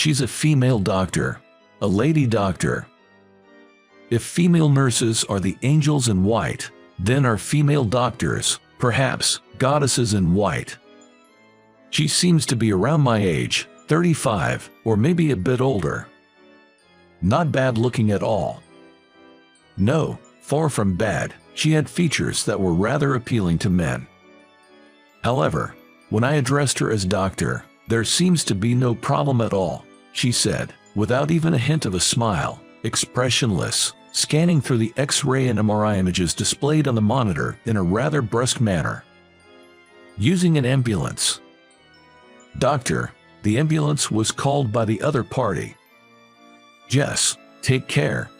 She's a female doctor. A lady doctor. If female nurses are the angels in white, then are female doctors, perhaps, goddesses in white. She seems to be around my age, 35, or maybe a bit older. Not bad looking at all. No, far from bad, she had features that were rather appealing to men. However, when I addressed her as doctor, there seems to be no problem at all, she said, without even a hint of a smile, expressionless, scanning through the X-ray and MRI images displayed on the monitor in a rather brusque manner. Using an ambulance. Doctor, the ambulance was called by the other party. Jess, take care.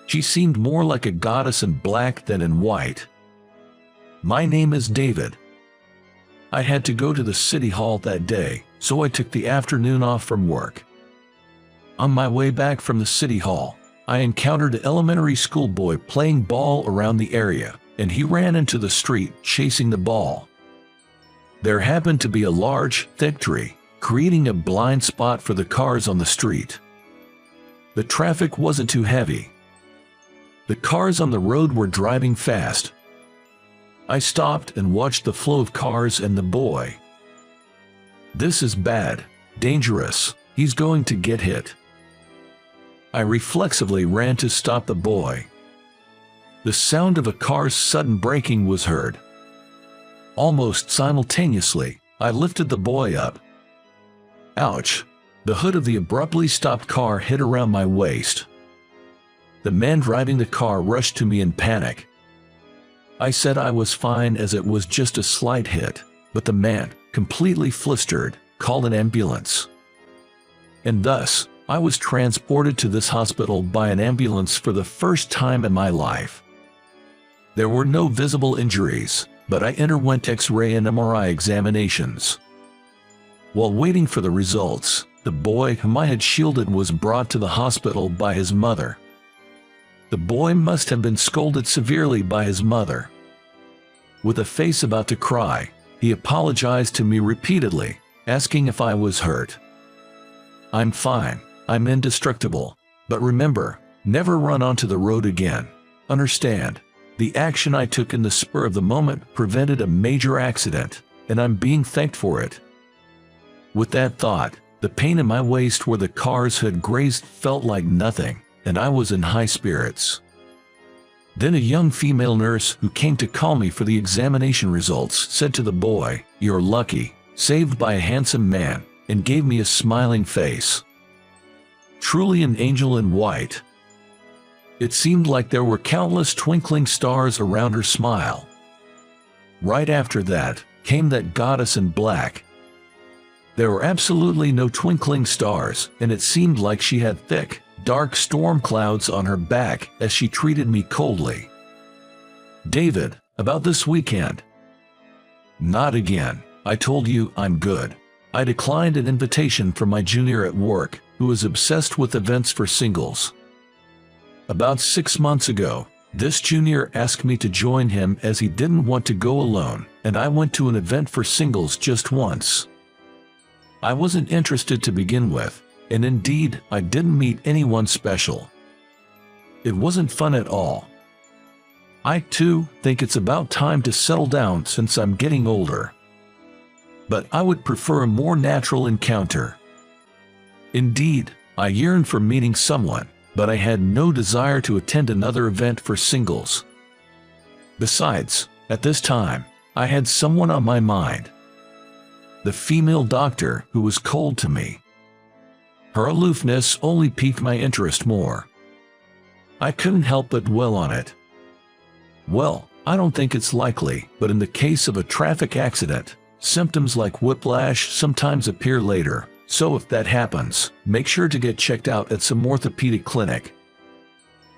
She seemed more like a goddess in black than in white. My name is David. I had to go to the city hall that day, so I took the afternoon off from work. On my way back from the city hall, I encountered an elementary school boy playing ball around the area, and he ran into the street chasing the ball. There happened to be a large, thick tree, creating a blind spot for the cars on the street. The traffic wasn't too heavy. The cars on the road were driving fast. I stopped and watched the flow of cars and the boy. This is bad, dangerous, he's going to get hit. I reflexively ran to stop the boy. The sound of a car's sudden braking was heard. Almost simultaneously, I lifted the boy up. Ouch! The hood of the abruptly stopped car hit around my waist. The man driving the car rushed to me in panic. I said I was fine as it was just a slight hit, but the man, completely flustered, called an ambulance. And thus, I was transported to this hospital by an ambulance for the first time in my life. There were no visible injuries, but I underwent X-ray and MRI examinations. While waiting for the results, the boy whom I had shielded was brought to the hospital by his mother. The boy must have been scolded severely by his mother. With a face about to cry, he apologized to me repeatedly, asking if I was hurt. I'm fine, I'm indestructible, but remember, never run onto the road again. Understand, the action I took in the spur of the moment prevented a major accident, and I'm being thanked for it. With that thought, the pain in my waist where the cars had grazed felt like nothing, and I was in high spirits. Then a young female nurse who came to call me for the examination results said to the boy, "You're lucky, saved by a handsome man," and gave me a smiling face. Truly an angel in white. It seemed like there were countless twinkling stars around her smile. Right after that, came that goddess in black. There were absolutely no twinkling stars, and it seemed like she had thick, dark storm clouds on her back as she treated me coldly. "David, about this weekend?" "Not again. I told you I'm good." I declined an invitation from my junior at work, who was obsessed with events for singles. About 6 months ago, this junior asked me to join him as he didn't want to go alone, and I went to an event for singles just once. I wasn't interested to begin with, and indeed, I didn't meet anyone special. It wasn't fun at all. I too think it's about time to settle down since I'm getting older. But I would prefer a more natural encounter. Indeed, I yearned for meeting someone, but I had no desire to attend another event for singles. Besides, at this time, I had someone on my mind. The female doctor who was cold to me. Her aloofness only piqued my interest more. I couldn't help but dwell on it. Well, I don't think it's likely, but in the case of a traffic accident, symptoms like whiplash sometimes appear later, so if that happens, make sure to get checked out at some orthopedic clinic.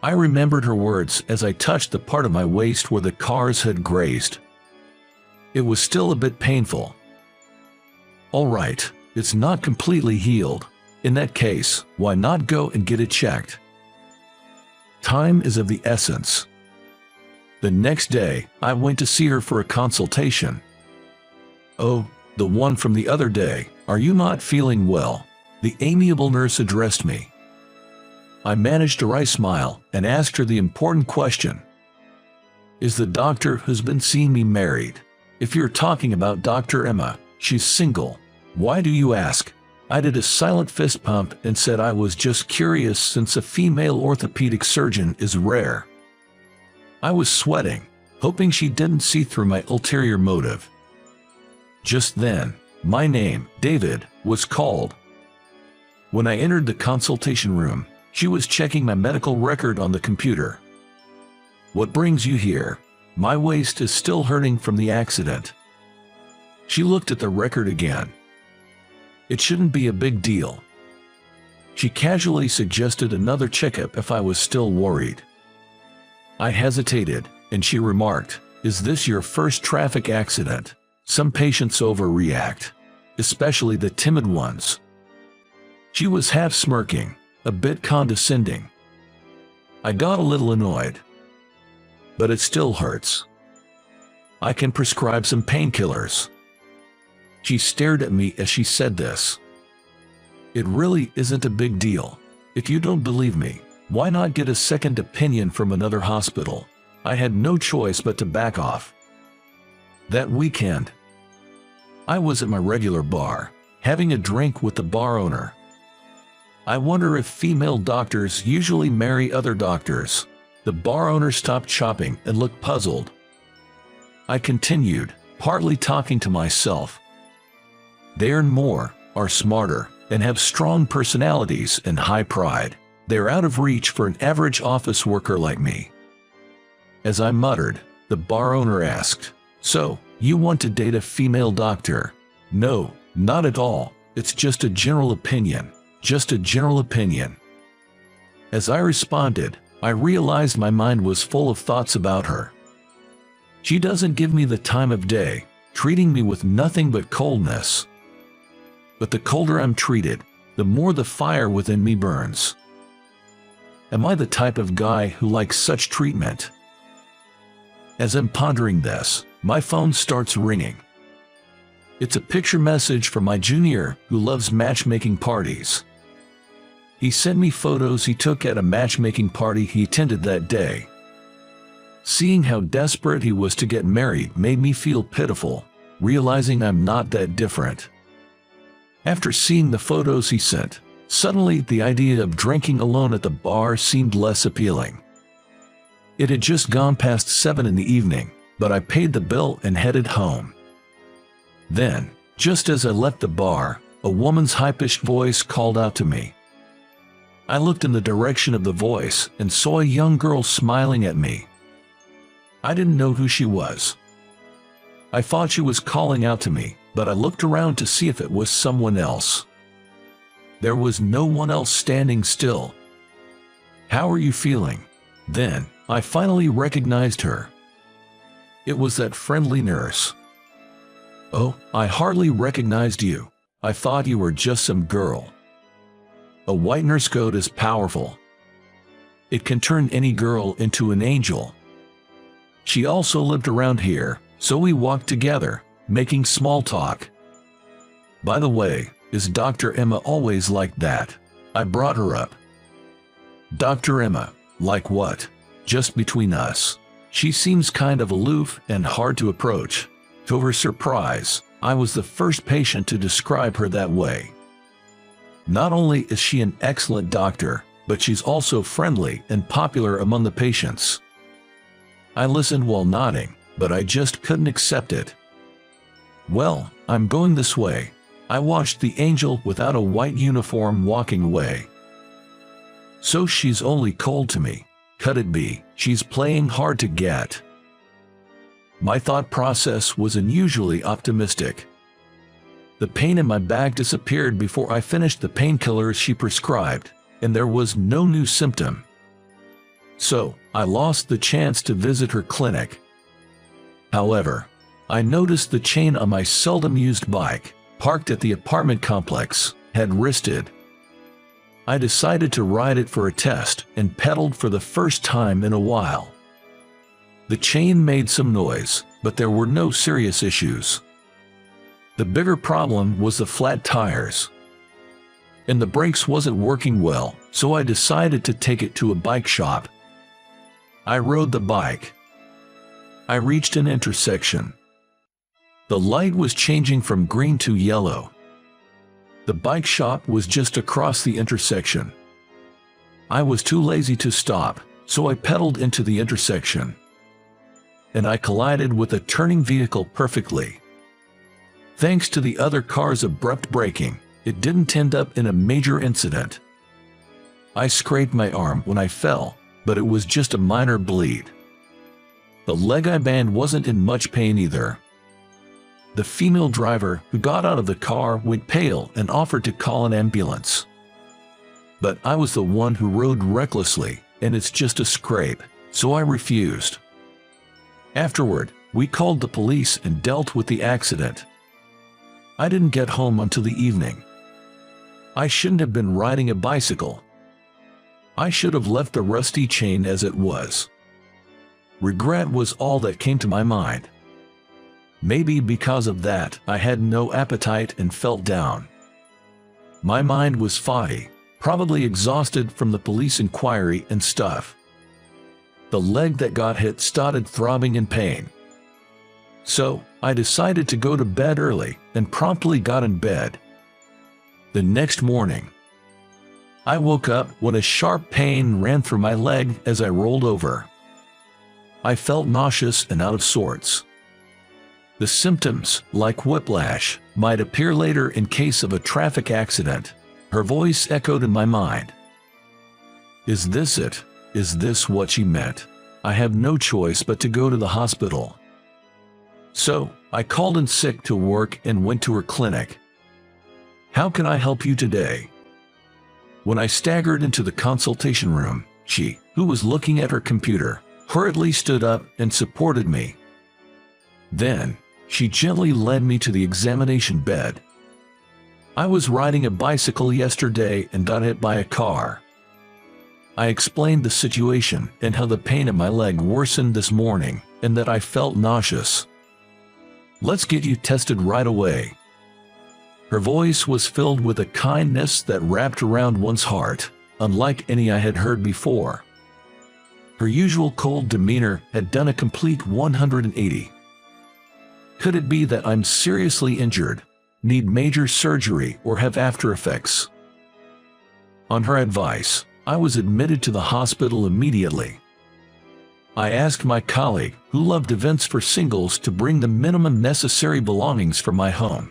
I remembered her words as I touched the part of my waist where the cars had grazed. It was still a bit painful. All right, it's not completely healed. In that case, why not go and get it checked? Time is of the essence. The next day, I went to see her for a consultation. "Oh, the one from the other day, are you not feeling well?" The amiable nurse addressed me. I managed a wry smile and asked her the important question. Is the doctor who's been seeing me married? If you're talking about Dr. Emma, she's single. Why do you ask? I did a silent fist pump and said I was just curious since a female orthopedic surgeon is rare. I was sweating, hoping she didn't see through my ulterior motive. Just then, my name, David, was called. When I entered the consultation room, she was checking my medical record on the computer. What brings you here? My waist is still hurting from the accident. She looked at the record again. It shouldn't be a big deal. She casually suggested another checkup if I was still worried. I hesitated, and she remarked, "Is this your first traffic accident? Some patients overreact, especially the timid ones." She was half smirking, a bit condescending. I got a little annoyed. But it still hurts. I can prescribe some painkillers. She stared at me as she said this. It really isn't a big deal. If you don't believe me, why not get a second opinion from another hospital? I had no choice but to back off. That weekend, I was at my regular bar, having a drink with the bar owner. I wonder if female doctors usually marry other doctors. The bar owner stopped chopping and looked puzzled. I continued, partly talking to myself. They earn more, are smarter, and have strong personalities and high pride. They're out of reach for an average office worker like me. As I muttered, the bar owner asked, "So, you want to date a female doctor?" "No, not at all. It's just a general opinion. Just a general opinion." As I responded, I realized my mind was full of thoughts about her. She doesn't give me the time of day, treating me with nothing but coldness. But the colder I'm treated, the more the fire within me burns. Am I the type of guy who likes such treatment? As I'm pondering this, my phone starts ringing. It's a picture message from my junior who loves matchmaking parties. He sent me photos he took at a matchmaking party he attended that day. Seeing how desperate he was to get married made me feel pitiful, realizing I'm not that different. After seeing the photos he sent, suddenly the idea of drinking alone at the bar seemed less appealing. It had just gone past 7 in the evening, but I paid the bill and headed home. Then, just as I left the bar, a woman's high-pitched voice called out to me. I looked in the direction of the voice and saw a young girl smiling at me. I didn't know who she was. I thought she was calling out to me, but I looked around to see if it was someone else. There was no one else standing still. "How are you feeling?" Then, I finally recognized her. It was that friendly nurse. "Oh, I hardly recognized you. I thought you were just some girl." A white nurse coat is powerful. It can turn any girl into an angel. She also lived around here, so we walked together, making small talk. "By the way, is Dr. Emma always like that?" I brought her up. "Dr. Emma, like what?" "Just between us. She seems kind of aloof and hard to approach." To her surprise, I was the first patient to describe her that way. Not only is she an excellent doctor, but she's also friendly and popular among the patients. I listened while nodding, but I just couldn't accept it. "Well, I'm going this way." I watched the angel without a white uniform walking away. So she's only cold to me. Could it be she's playing hard to get? My thought process was unusually optimistic. The pain in my back disappeared before I finished the painkillers she prescribed, and there was no new symptom. So, I lost the chance to visit her clinic. However, I noticed the chain on my seldom used bike, parked at the apartment complex, had wristed. I decided to ride it for a test and pedaled for the first time in a while. The chain made some noise, but there were no serious issues. The bigger problem was the flat tires. and the brakes wasn't working well, so I decided to take it to a bike shop. I rode the bike. I reached an intersection. The light was changing from green to yellow. The bike shop was just across the intersection. I was too lazy to stop, so I pedaled into the intersection. And I collided with a turning vehicle perfectly. Thanks to the other car's abrupt braking, it didn't end up in a major incident. I scraped my arm when I fell, but it was just a minor bleed. The leg I band wasn't in much pain either. The female driver who got out of the car went pale and offered to call an ambulance. But I was the one who rode recklessly, and it's just a scrape, so I refused. Afterward, we called the police and dealt with the accident. I didn't get home until the evening. I shouldn't have been riding a bicycle. I should have left the rusty chain as it was. Regret was all that came to my mind. Maybe because of that, I had no appetite and felt down. My mind was foggy, probably exhausted from the police inquiry and stuff. The leg that got hit started throbbing in pain. So, I decided to go to bed early and promptly got in bed. The next morning, I woke up when a sharp pain ran through my leg as I rolled over. I felt nauseous and out of sorts. The symptoms, like whiplash, might appear later in case of a traffic accident. Her voice echoed in my mind. Is this it? Is this what she meant? I have no choice but to go to the hospital. So, I called in sick to work and went to her clinic. How can I help you today? When I staggered into the consultation room, she, who was looking at her computer, hurriedly stood up and supported me. Then, she gently led me to the examination bed. I was riding a bicycle yesterday and got hit by a car. I explained the situation and how the pain in my leg worsened this morning and that I felt nauseous. Let's get you tested right away. Her voice was filled with a kindness that wrapped around one's heart, unlike any I had heard before. Her usual cold demeanor had done a complete 180. Could it be that I'm seriously injured, need major surgery, or have after effects? On her advice, I was admitted to the hospital immediately. I asked my colleague, who loved events for singles, to bring the minimum necessary belongings from my home.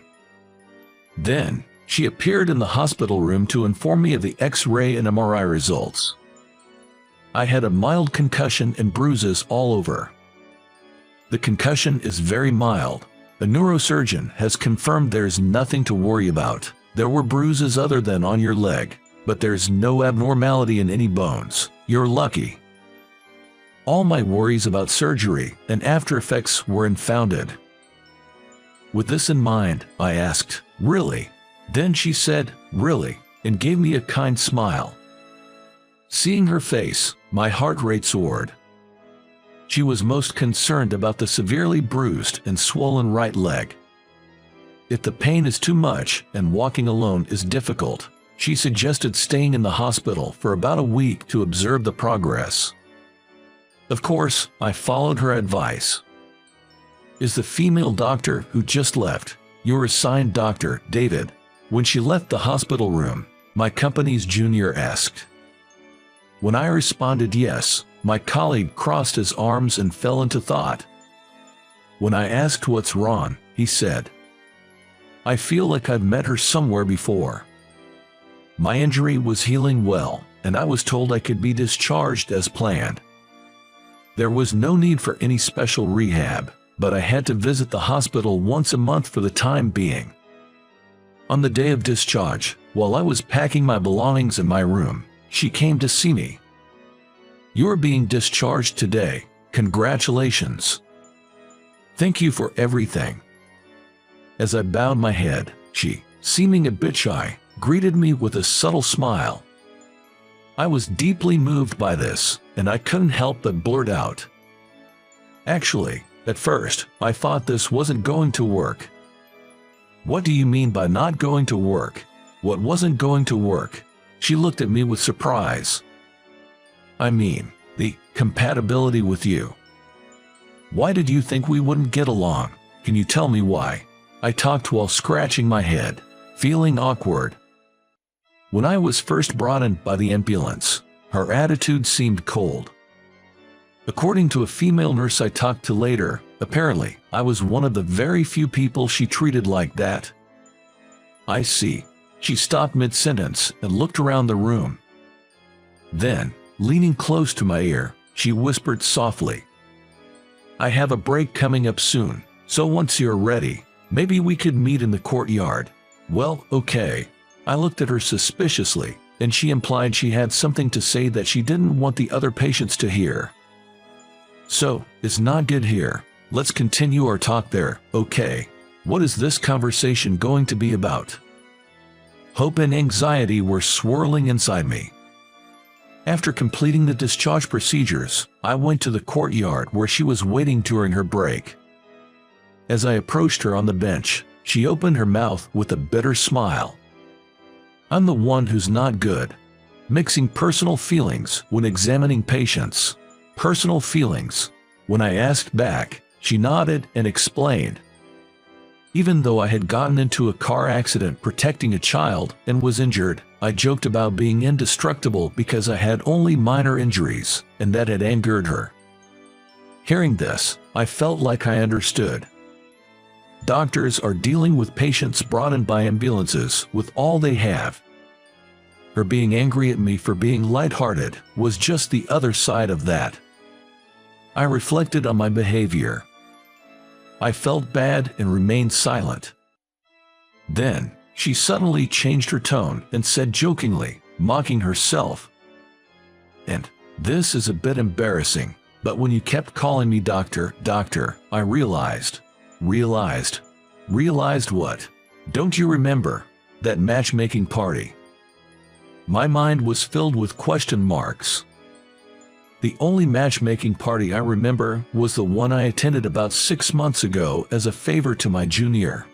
Then, she appeared in the hospital room to inform me of the X-ray and MRI results. I had a mild concussion and bruises all over. The concussion is very mild. A neurosurgeon has confirmed there's nothing to worry about. There were bruises other than on your leg, but there's no abnormality in any bones. You're lucky. All my worries about surgery and after effects were unfounded. With this in mind, I asked, "Really?" Then she said, "Really?" and gave me a kind smile. Seeing her face, my heart rate soared. She was most concerned about the severely bruised and swollen right leg. If the pain is too much and walking alone is difficult, she suggested staying in the hospital for about a week to observe the progress. Of course, I followed her advice. Is the female doctor who just left your assigned doctor, David? When she left the hospital room, my company's junior asked. When I responded yes, my colleague crossed his arms and fell into thought. When I asked what's wrong, he said, "I feel like I've met her somewhere before." My injury was healing well, and I was told I could be discharged as planned. There was no need for any special rehab, but I had to visit the hospital once a month for the time being. On the day of discharge, while I was packing my belongings in my room, she came to see me. "You're being discharged today. Congratulations. Thank you for everything." As I bowed my head, she, seeming a bit shy, greeted me with a subtle smile. I was deeply moved by this, and I couldn't help but blurt out. Actually, at first, I thought this wasn't going to work. "What do you mean by not going to work?" What wasn't going to work? She looked at me with surprise. I mean, the compatibility with you. Why did you think we wouldn't get along? Can you tell me why? I talked while scratching my head, feeling awkward. When I was first brought in by the ambulance, her attitude seemed cold. According to a female nurse I talked to later, apparently, I was one of the very few people she treated like that. I see. She stopped mid-sentence and looked around the room. Then, leaning close to my ear, she whispered softly, I have a break coming up soon, so once you're ready, maybe we could meet in the courtyard. Well, okay. I looked at her suspiciously, and she implied she had something to say that she didn't want the other patients to hear. So, it's not good here. Let's continue our talk there, okay? What is this conversation going to be about? Hope and anxiety were swirling inside me. After completing the discharge procedures, I went to the courtyard where she was waiting during her break. As I approached her on the bench, she opened her mouth with a bitter smile. I'm the one who's not good. Mixing personal feelings when examining patients. Personal feelings. When I asked back, she nodded and explained. Even though I had gotten into a car accident protecting a child and was injured, I joked about being indestructible because I had only minor injuries, and that had angered her. Hearing this, I felt like I understood. Doctors are dealing with patients brought in by ambulances with all they have. Her being angry at me for being lighthearted was just the other side of that. I reflected on my behavior. I felt bad and remained silent. Then, she suddenly changed her tone and said jokingly, mocking herself, and this is a bit embarrassing, but when you kept calling me doctor, I realized what? Don't you remember that matchmaking party? My mind was filled with question marks. The only matchmaking party I remember was the one I attended about 6 months ago as a favor to my junior.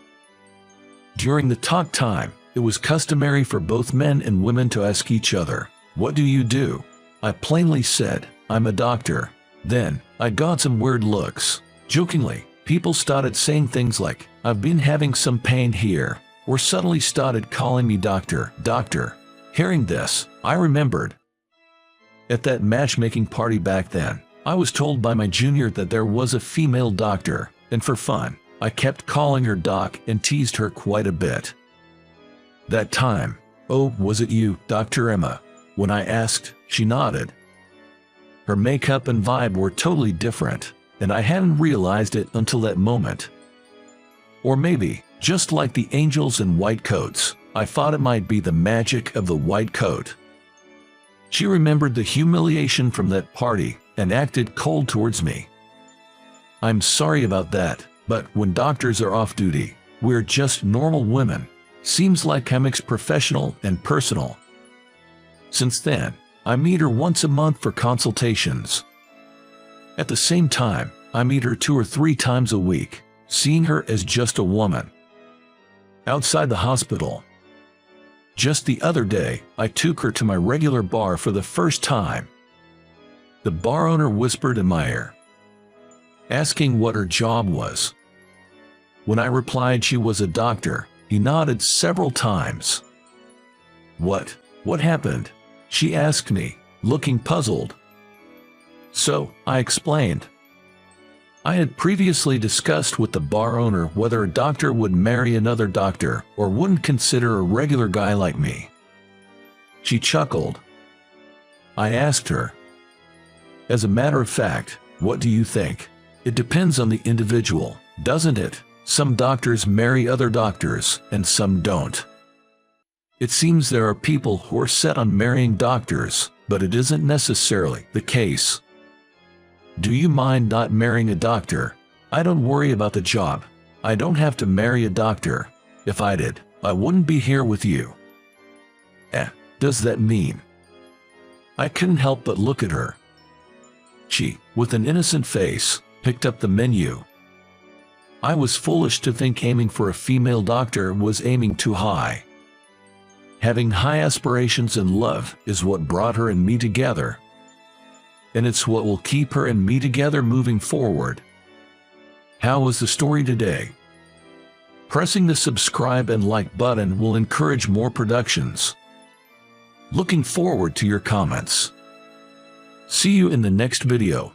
During the talk time, it was customary for both men and women to ask each other, "What do you do?" I plainly said, "I'm a doctor." Then, I got some weird looks. Jokingly, people started saying things like, "I've been having some pain here," or suddenly started calling me doctor. Hearing this, I remembered. At that matchmaking party back then, I was told by my junior that there was a female doctor, and for fun, I kept calling her doc and teased her quite a bit. That time, "Oh, was it you, Dr. Emma?" When I asked, she nodded. Her makeup and vibe were totally different, and I hadn't realized it until that moment. Or maybe, just like the angels in white coats, I thought it might be the magic of the white coat. She remembered the humiliation from that party and acted cold towards me. I'm sorry about that, but when doctors are off duty, we're just normal women. Seems like I mix professional and personal. Since then, I meet her once a month for consultations. At the same time, I meet her 2 or 3 times a week, seeing her as just a woman. Outside the hospital. Just the other day, I took her to my regular bar for the first time. The bar owner whispered in my ear, asking what her job was. When I replied she was a doctor, he nodded several times. What happened? She asked me, looking puzzled. So, I explained. I had previously discussed with the bar owner whether a doctor would marry another doctor or wouldn't consider a regular guy like me. She chuckled. I asked her, "As a matter of fact, what do you think? It depends on the individual, doesn't it? Some doctors marry other doctors, and some don't. It seems there are people who are set on marrying doctors, but it isn't necessarily the case. Do you mind not marrying a doctor? I don't worry about the job. I don't have to marry a doctor. If I did, I wouldn't be here with you." Does that mean? I couldn't help but look at her. She, with an innocent face, picked up the menu. I was foolish to think aiming for a female doctor was aiming too high. Having high aspirations and love is what brought her and me together. And it's what will keep her and me together moving forward. How was the story today? Pressing the subscribe and like button will encourage more productions. Looking forward to your comments. See you in the next video.